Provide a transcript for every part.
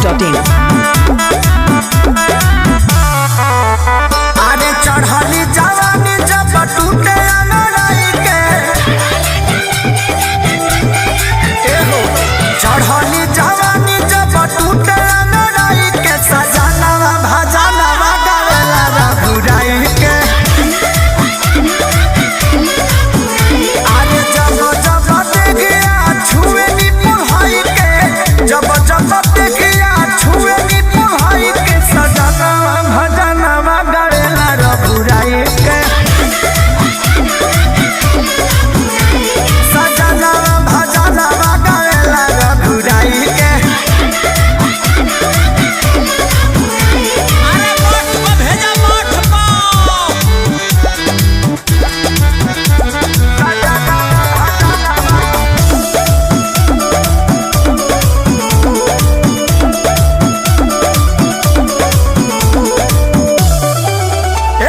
biharmasti.in अरे चढ़ली जवानी जब टूटे अनराई के चढ़ली जवानी जब टूटे अनराई के सजनवा भजनवा गावेला रघुराई के अरे जब जब देखिया छुए नी पुहाई के जब जब देखिया छुए नी पुहाई के सजनवा भजनवा गावेला रघुराई के सजनवा भजनवा गावेला रघुराई के अरे मठ को भेजा मठ को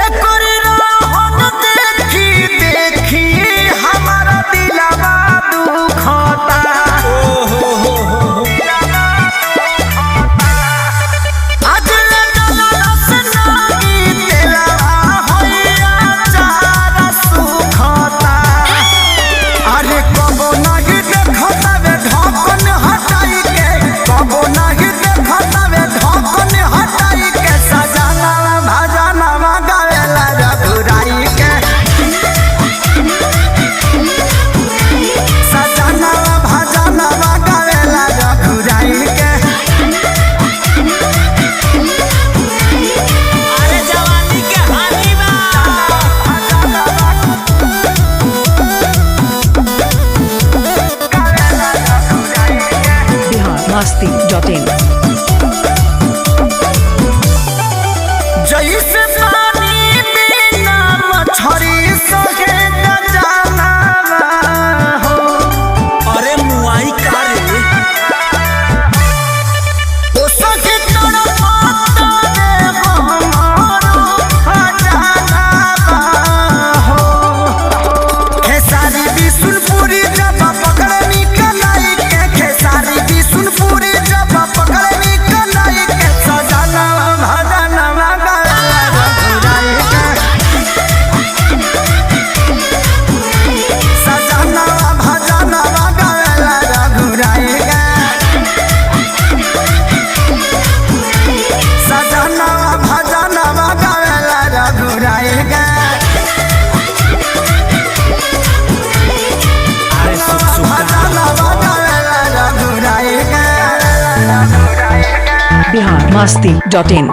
एकोरी रोहन देखी देखी हमारा दिलवा दुखता आज ले नलस नागी तेलवा होइया चारा सुखता अरे कबो नहीं देखता वे ढक्कन हटाई के कबो नहीं देखता वे ढक्कन हटाई के सजनवा भजनवा गावेला रघुराई के सजनवा भजनवा गावेला रघुराई के अरे जवानी के हानि बा biharmasti.in जैसे पानी बिना मछरी सहे न जानवा हो अरे मुआई का रे ओ सखे तड़पाता रे हमारो अजानवा हो खेसारी बिसुनपुरी जब पकड़े निकलाई के खेसारी बिसुनपुरी जब पकड़े निकलाई के सजनवा भजनवा गावेला रघुराई के सजनवा भजनवा गावेला रघुराई के सजनवा भजनवा गावेला रघुराई के भजनवा गावेला रघुराई के biharmasti.in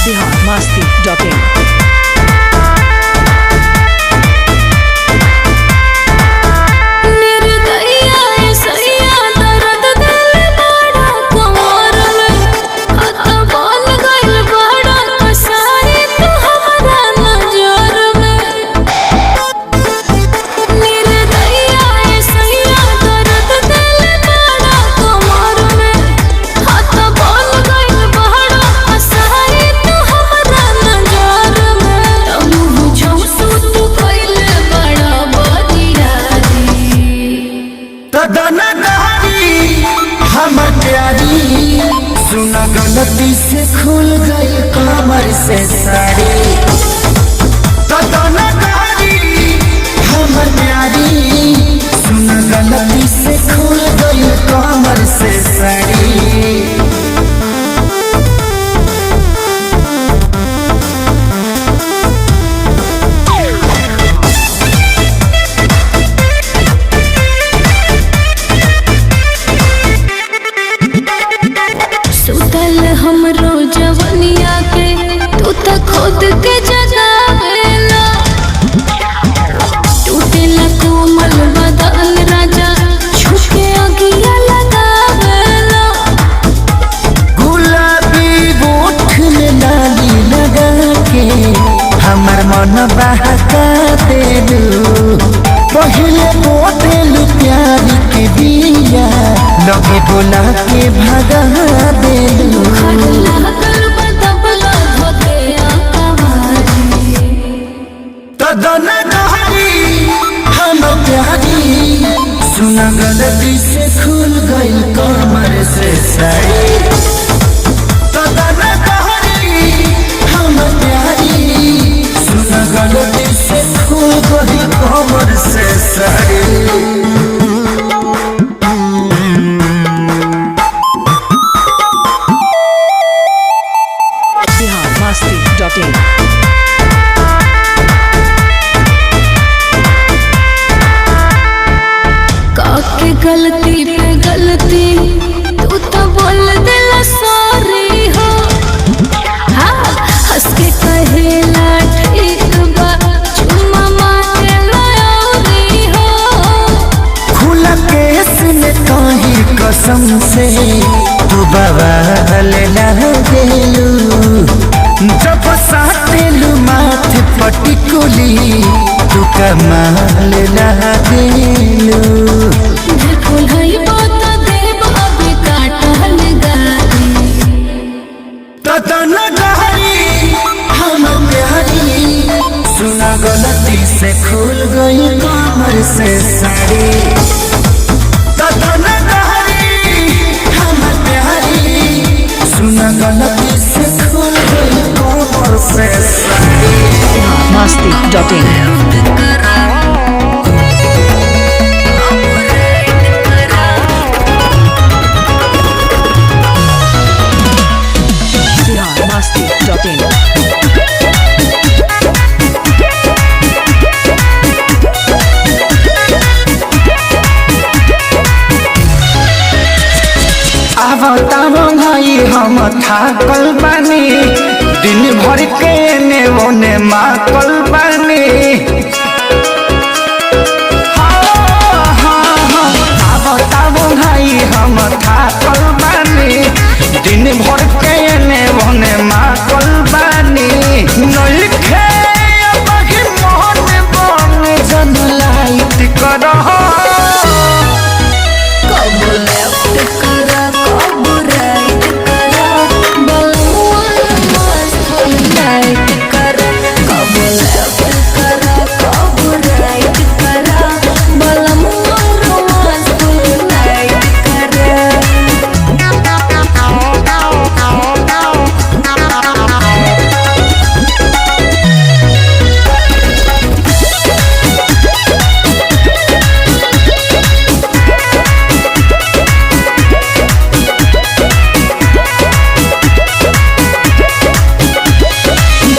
biharmasti.in निर्दयिया सैया दर्द दिल बड़ा कमर में हाथ बोल गइल बड़ा कसाई तू हमरा नजर में निर्दयिया सैया दर्द दिल बड़ा कमर में हाथ बोल गइल बड़ा कसाई तू हमरा नजर में मुँह झौसू तू कइले बड़ा बदिरारी तदनकारी हमर प्यारी सुन गलती से खुल गई कमर से साड़ी तदनकारी हमर प्यारी सुन गलती से खुल गई कमर से साड़ी सुतल हमरो जवनिया के तू त खुद के जगावेला टूटेला कोमल बदन राजा छुके अगिया लगावेला गुलाबी गोठ में डाली लगा के हमर मन बहका देलू पहले बोतलू प्यार के बिया लगे बोला के भगा देलू लागल बा दबला धोके तू बवाल लगेलू जब साटेलू माथे पटिकुली तू कमाल लगेलू फूल हई बात देव अभी काटल गाली ततन गहरी हम प्यारी सुना गलती से खुल गई कमर से साड़ी ततन गहरी हम प्यारी सुना गलती से खुल गई कमर से साड़ी masti.in masti.in आवतारो भाई हम थाकल बानी दिन भर के ने ओने माकल बानी आवतारो भाई हम थाकल बानी दिन भर के ने ओने माकल बानी नइखे अबही मोहन बन जन लाइट करह कब लेफ्ट करा कब राइट करा बलुआ मस्त लाइट करा कब लेफ्ट करा कब राइट करा बलुआ मस्त लाइट करा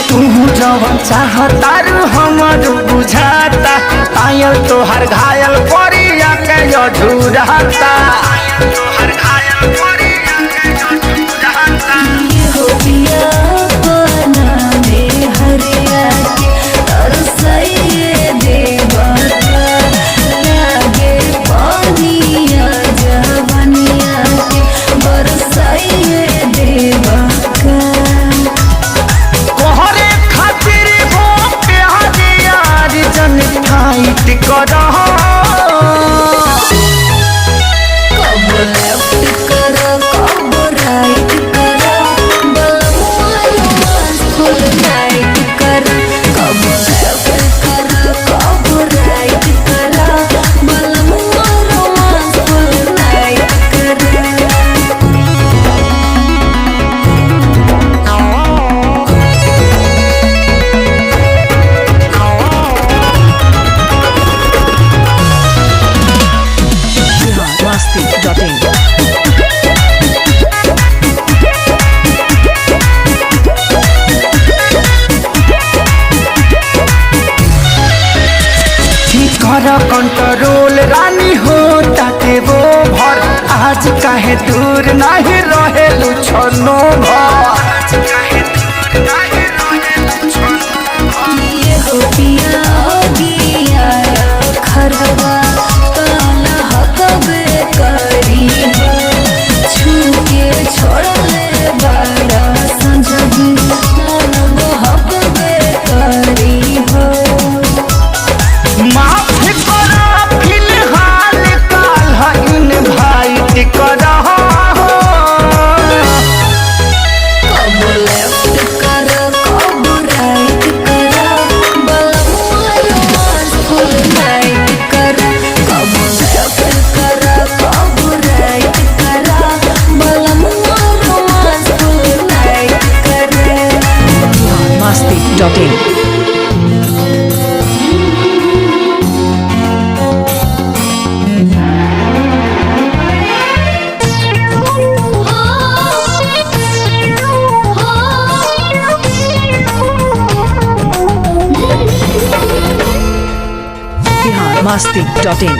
तू जवन चाहतारू हमर बुझाता आयल तोहर घायल परिया के अधूराता ये हो पिया बना में हरिया के तरसइए देवा का लागे पानिया जवनिया के बरसइए देवा का तोहरे खातिर हो प्यार यार जन फाइट करह कब लेफ्ट करा कब राइट करा बलुआ फुल नाइट करा कब लेफ्ट करा कब राइट करा बलुआ फुल नाइट करा masti.in कर कंट्रोल रानी हो ताते वो भर आज काहे दूर नहीं रहे छनो भर ये हो पिया गिया खरवा काला हकबे करी छूके छोड़ले बड़ा संजगी मन हकबे करी हो माफ करा फिलहाल काल इनवाइट करह कब लेफ्ट करा कब राइट करा बलुआ फुल नाइट करा कब लेफ्ट करा कब राइट करा बलुआ फुल नाइट करा masti.in masti.in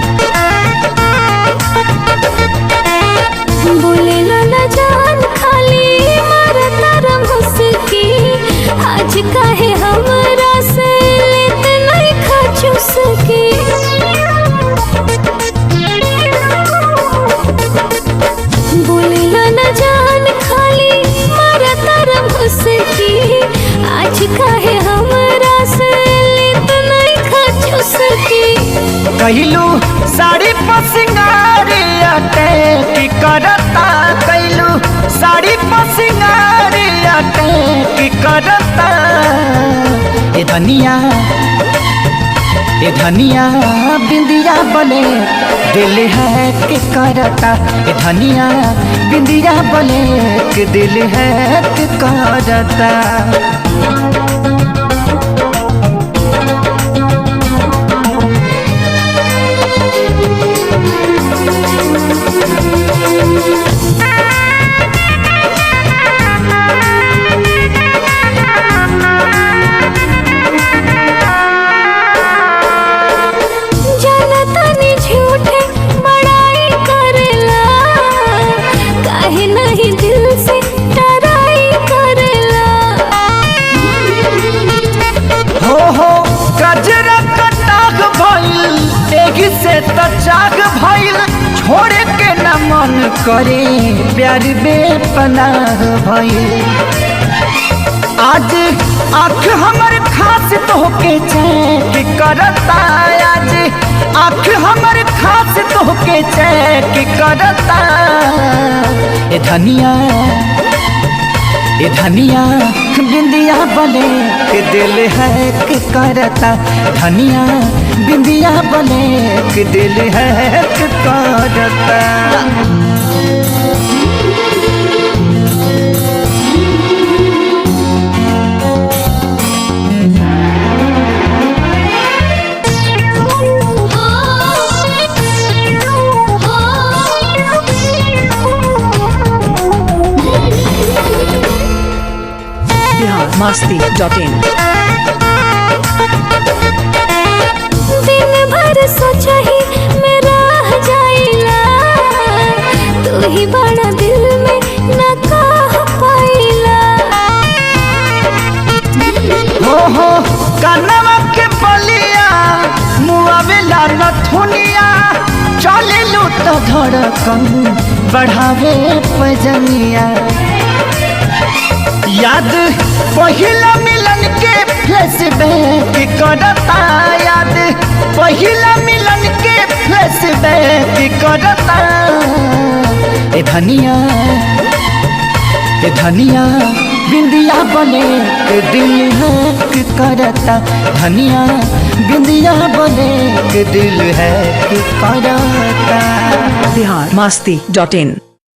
बोले ना जान खाली मारा तारा मुस्की आज काहे हमरा से लेते नहीं खाचू सकी बोले बोला न जान खाली मारा तारा मुस्की आज काहे हमरा से लेत नहीं खा सकी कैलू साड़ी पर सिंगारी अटैक करता कैलू साड़ी पर सिंगारी अटैक करता ए धनिया बिंदिया बने दिल है कि करता ए धनिया बिंदिया बने कि दिल है कि करता। से तचाग भइल छोड़े के न मन करे प्यार बेपनाह भइल आज आँख हमर खास तोहके चैक करता आज आँख हमर खास तोहके चैक करता ए धनिया बिंदिया बने के दिल है कि करता धनिया बिंदिया बने के दिल है कि करता। masti.in दिन भर सोचा ही मेरा जाइला तू ही बड़ा दिल में न कह पाइला हो कनवा के बलिया मुआवेला नथुनिया चले लू तो धड़कन बढ़ावे पजनिया याद पहिला मिलन के फ्लैशबैक करता याद पहिला मिलन के फ्लैशबैक करता ए धनिया बिंदिया बने के दिल है कि करता धनिया बिंदिया बने के दिल है कि करता। biharmasti.in